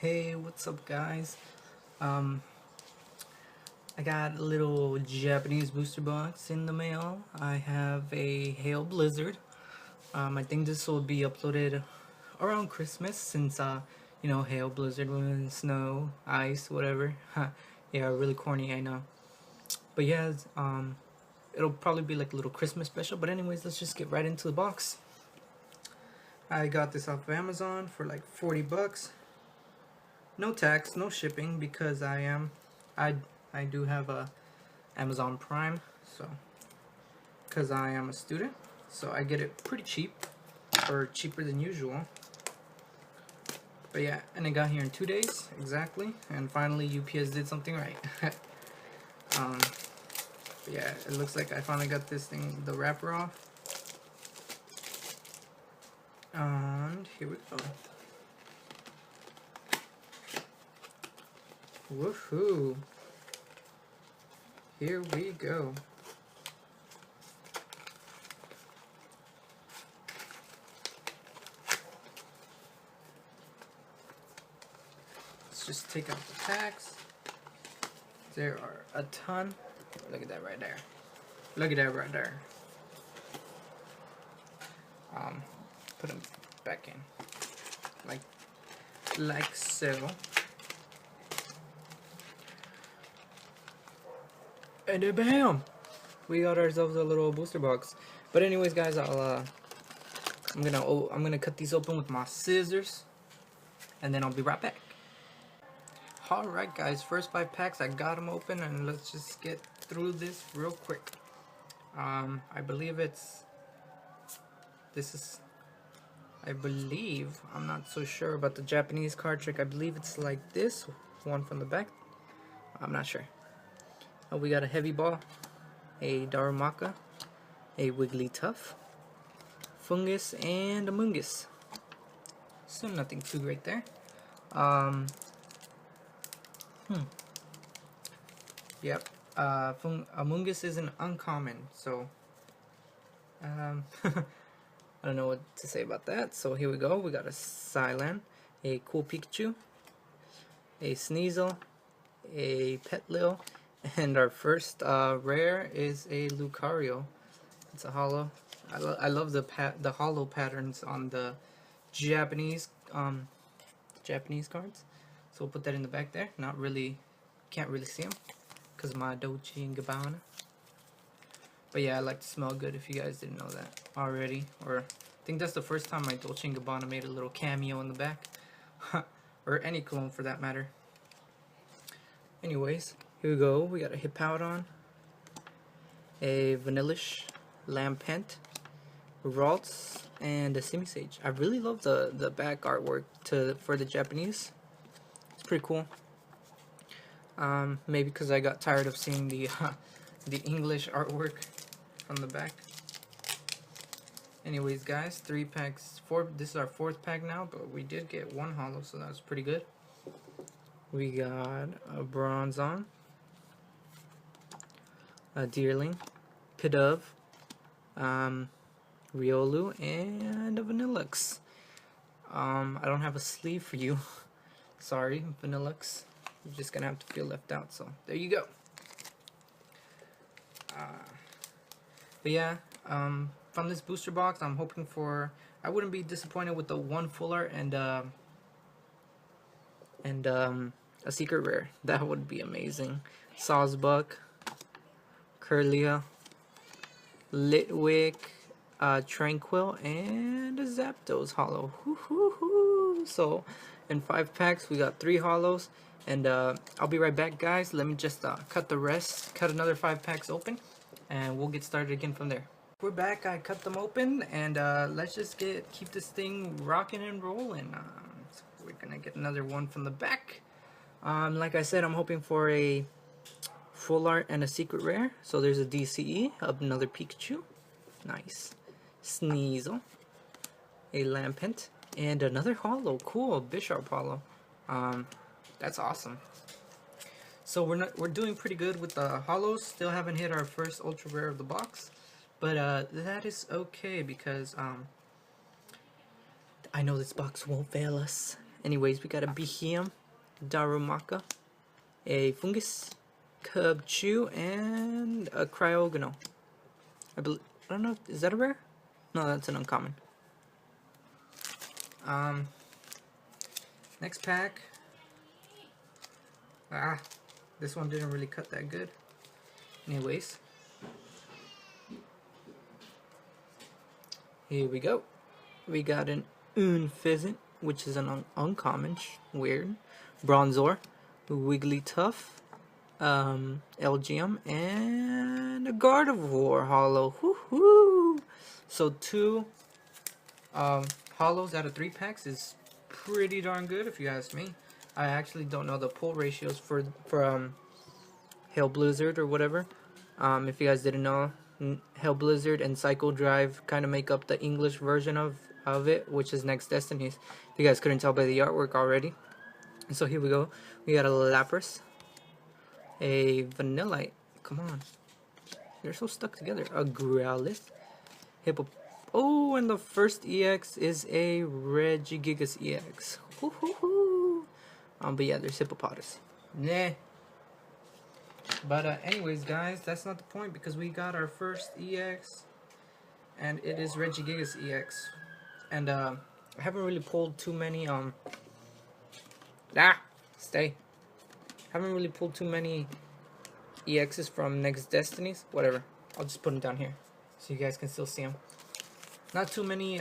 Hey, what's up, guys? Um, I got a little Japanese booster box in the mail. I have a Hail Blizzard. I think this will be uploaded around Christmas since, Hail Blizzard when snow, ice, whatever. Yeah, really corny, I know. But yeah, it'll probably be like a little Christmas special. But anyways, let's just get right into the box. I got this off of Amazon for like 40 bucks. No tax, no shipping because I do have a Amazon Prime, so because I am a student, so I get it pretty cheap, or cheaper than usual. But yeah, and it got here in 2 days exactly, and finally UPS did something right. But yeah, it looks like I finally got this thing, the wrapper off, and here we go. Woohoo! Here we go. Let's just take out the packs. There are a ton. Look at that right there. Look at that right there. Put them back in, like so. And then bam! We got ourselves a little booster box. But anyways, guys, I'm gonna cut these open with my scissors, and then I'll be right back. Alright, guys, first 5 packs, I got them open, and let's just get through this real quick. I believe I'm not so sure about the Japanese card trick. I believe it's like this, one from the back. I'm not sure. We got a heavy ball, a Darumaka, a Wigglytuff, Fungus, and a Mungus. So nothing too great there. Yep. Mungus is an uncommon, so I don't know what to say about that. So here we go. We got a Psylan, a Cool Pikachu, a Sneasel, a Petlil, and our first rare is a Lucario. It's a holo. I love the holo patterns on the Japanese cards. So we'll put that in the back there. Can't really see them because of my Dolce & Gabbana. But yeah, I like to smell good if you guys didn't know that already. Or I think that's the first time my Dolce & Gabbana made a little cameo in the back. Or any cologne for that matter. Anyways, here we go. We got a Hippowdon, a Vanillish, Lampent, Ralts, and a Simisage. I really love the back artwork for the Japanese. It's pretty cool. Maybe because I got tired of seeing the English artwork on the back. Anyways, guys, 3 packs. This is our 4th pack now, but we did get 1 holo, so that was pretty good. We got a Bronzong, a Deerling, Pidove, Riolu, and a Vanillux. I don't have a sleeve for you. Sorry, Vanillux. You're just gonna have to feel left out, so there you go. But yeah, from this booster box, I'm hoping for. I wouldn't be disappointed with the 1 full art and a secret rare. That would be amazing. Sawsbuck, Curlia, Litwick, Tranquil, and a Zapdos holo. So in 5 packs, we got 3 holos. And I'll be right back, guys. Let me just cut another 5 packs open, and we'll get started again from there. We're back. I cut them open, and let's just keep this thing rocking and rolling. So we're gonna get another one from the back. Like I said, I'm hoping for a full art and a secret rare. So there's a DCE of another Pikachu, nice, Sneasel, a Lampent, and another holo. Cool, Bisharp holo. That's awesome. So we're doing pretty good with the holos. Still haven't hit our first ultra rare of the box, but that is okay because I know this box won't fail us, Anyways, we got a Behem, Darumaka, a Fungus, Cub Chew, and a Cryogonal. I don't know, is that a rare? No, that's an uncommon. Next pack. This one didn't really cut that good. Anyways, here we go. We got an Pheasant, which is an uncommon, weird. Bronzor, Wigglytuff, LGM, and a Gardevoir holo. Woohoo! So 2 holos out of 3 packs is pretty darn good if you ask me. I actually don't know the pull ratios for Hail Blizzard or whatever. If you guys didn't know, Hail Blizzard and Cycle Drive kind of make up the English version of it, which is Next Destinies. If you guys couldn't tell by the artwork already. And so here we go. We got a Lapras, a Vanillite. Come on, they're so stuck together. A Growlithe, Hippo. Oh, and the first EX is a Regigigas EX. Woohoo! But yeah, there's Hippopotamus. Nah. But anyways, guys, that's not the point because we got our first EX, and it is Regigigas EX. And I haven't really pulled too many haven't really pulled too many EXs from Next Destinies. Whatever. I'll just put them down here so you guys can still see them. Not too many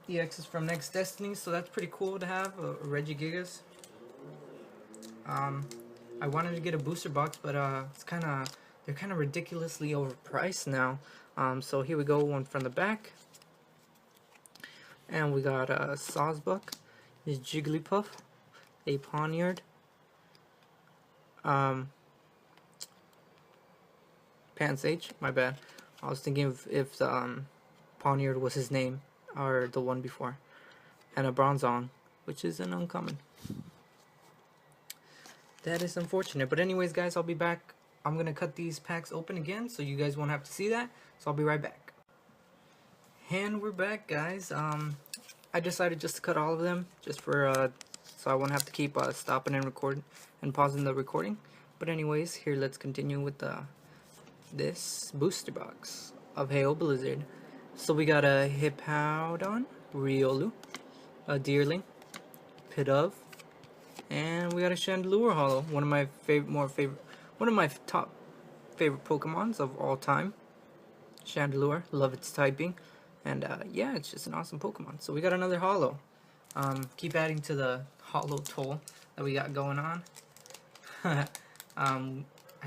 EXs from Next Destinies, so that's pretty cool to have a Regigigas. I wanted to get a booster box, but they're kind of ridiculously overpriced now. So here we go, one from the back. And we got a Sawsbuck, a Jigglypuff, a Pawniard, Pansage, my bad. I was thinking if the Pawniard was his name, or the one before. And a Bronzong, which is an uncommon. That is unfortunate. But anyways, guys, I'll be back. I'm going to cut these packs open again, so you guys won't have to see that. So I'll be right back. And we're back, guys. I decided just to cut all of them, just for so I won't have to keep stopping and recording and pausing the recording. But anyways, here, let's continue with this booster box of Hail Blizzard. So we got a Hippowdon, Riolu, a Deerling, Pidove, and we got a Chandelure holo, one of my top favorite Pokemons of all time. Chandelure, love its typing, and yeah, it's just an awesome Pokemon. So we got another holo. Keep adding to the holo toll that we got going on. I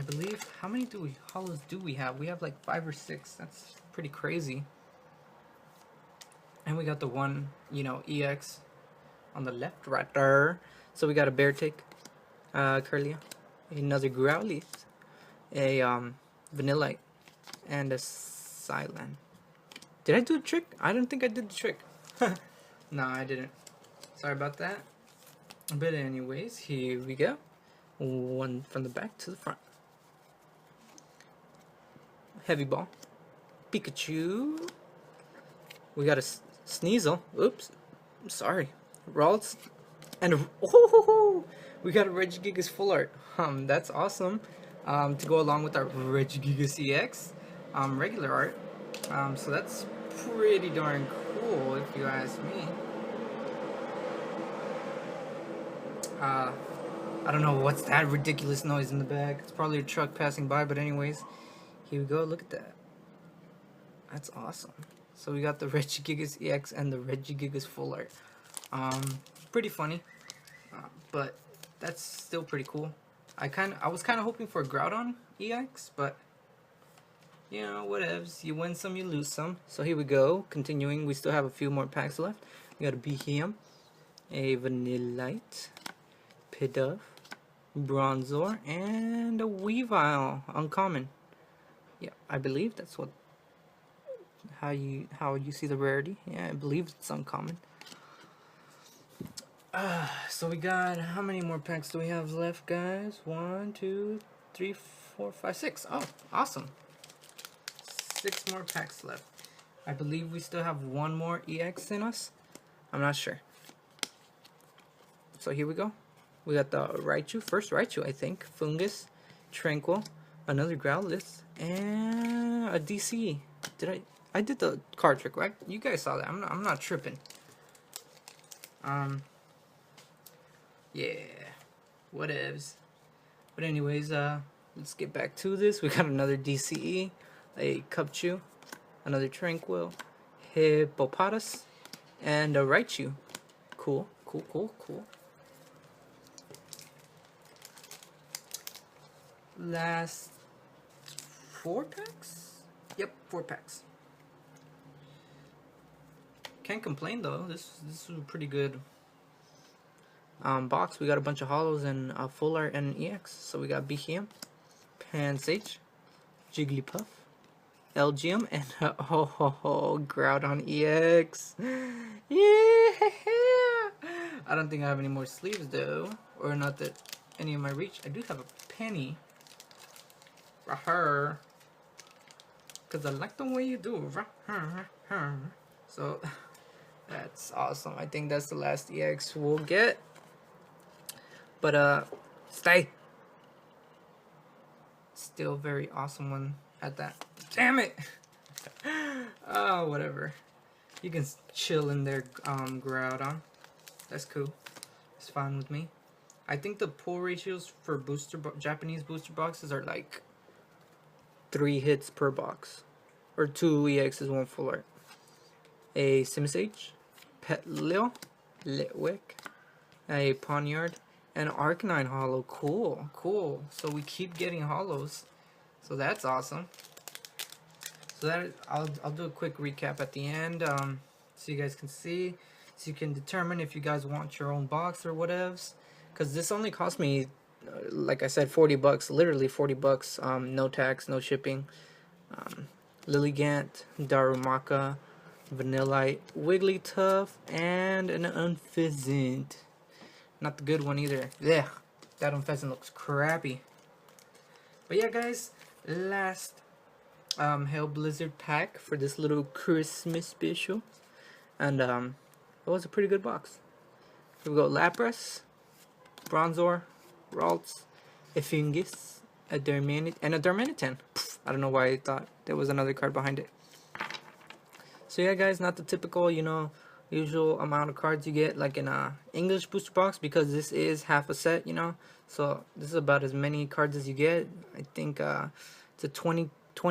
believe, how many holos do we have? We have like 5 or 6. That's pretty crazy. And we got the one, EX on the left right there. So we got a Beartick, Curlia, another Growlithe, a Vanillite, and a Psylan. Did I do a trick? I don't think I did the trick. No, I didn't. Sorry about that. But anyways, here we go. One from the back to the front. Heavy Ball, Pikachu. We got a Sneasel. Oops, sorry. Ralts. And we got a Regigigas full art. That's awesome. To go along with our Regigigas EX regular art. So that's pretty darn cool if you ask me. I don't know what's that ridiculous noise in the back. It's probably a truck passing by, but anyways, here we go. Look at that. That's awesome. So we got the Regigigas EX and the Regigigas full art. Pretty funny, but that's still pretty cool. I was kind of hoping for a Groudon EX, but whatevs. You win some, you lose some. So here we go. Continuing, we still have a few more packs left. We got a Behem, a Vanillite, Pidove, Bronzor, and a Weavile uncommon. Yeah, I believe that's how you see the rarity. Yeah, I believe it's uncommon. So we got, how many more packs do we have left, guys? 1, 2, 3, 4, 5, 6. Oh, awesome. 6 more packs left. I believe we still have one more EX in us. I'm not sure. So here we go. We got the Raichu, first Raichu, I think. Fungus, Tranquil, another Growlithe, and a DC. I did the card trick, right? You guys saw that. I'm not tripping. Yeah, whatevs. But anyways, let's get back to this. We got another DCE, a Cupchew, another Tranquil, Hippopotas, and a Raichu. Cool. Last 4 packs? Yep, 4 packs. Can't complain though. This is a pretty good box. We got a bunch of holos and full art and EX. So we got BHM, Pansage, Jigglypuff, Elgium, and Groudon EX. Yeah! I don't think I have any more sleeves though, or not that any of my reach. I do have a penny for her, cause I like the way you do. So that's awesome. I think that's the last EX we'll get. But stay. Still very awesome one at that. Damn it. Oh, whatever. You can chill in there, Groudon. That's cool. It's fine with me. I think the pull ratios for Japanese booster boxes are like 3 hits per box, or 2 EXs, 1 full art. A Simisage, Petlil, Litwick, a Poniard, and Arcanine holo. Cool. So we keep getting holos. So that's awesome. So that I'll do a quick recap at the end, so you guys can see, so you can determine if you guys want your own box or whatevs. Cause this only cost me, like I said, $40. Literally $40. No tax, no shipping. Lilligant, Darumaka, Vanillite, Wigglytuff, and an Unpheasant. Not the good one either. Yeah, that Unpheasant looks crappy. But yeah, guys, last Hail Blizzard pack for this little Christmas special, and it was a pretty good box. Here we go: Lapras, Bronzor, Ralts, Effingus, a Darmanitan. I don't know why I thought there was another card behind it. So yeah, guys, not the typical, usual amount of cards you get like in a English booster box, because this is half a set, so this is about as many cards as you get. I think it's a 20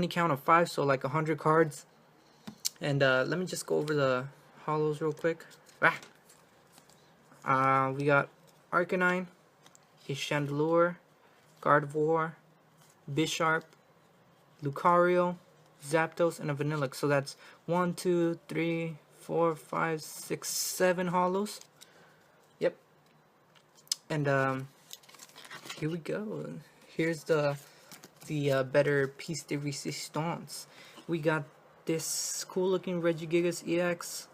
count of 5, so like 100 cards. And let me just go over the holos real quick. We got Arcanine, a Chandelure, Gardevoir, Bisharp, Lucario, Zapdos, and a Vanillish. So that's 1, 2, 3, 4, 5, 6, 7 holos. Yep. And here we go. Here's the better piece de resistance. We got this cool looking Regigigas EX,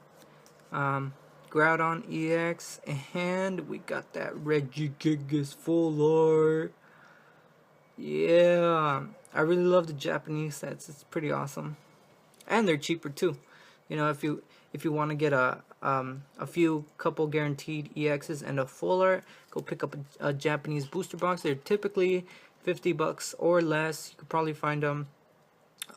Groudon EX, and we got that Regigigas full art. Yeah, I really love the Japanese sets. It's pretty awesome, and they're cheaper too. If you want to get a few couple guaranteed EXs and a full art, go pick up a Japanese booster box. They're typically $50 or less. You could probably find them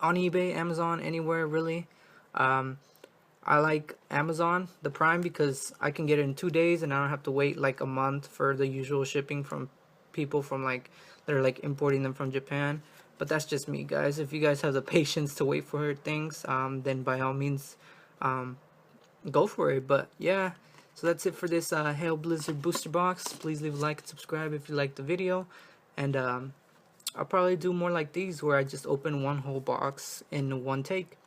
on eBay, Amazon, anywhere really. I like Amazon, the Prime, because I can get it in 2 days and I don't have to wait like a month for the usual shipping from people from that are importing them from Japan. But that's just me, guys. If you guys have the patience to wait for things, then by all means, go for it. But yeah, so that's it for this Hail Blizzard booster box. Please leave a like and subscribe if you liked the video, and I'll probably do more like these where I just open one whole box in one take.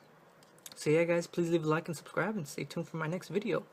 So yeah, guys, please leave a like and subscribe, and stay tuned for my next video.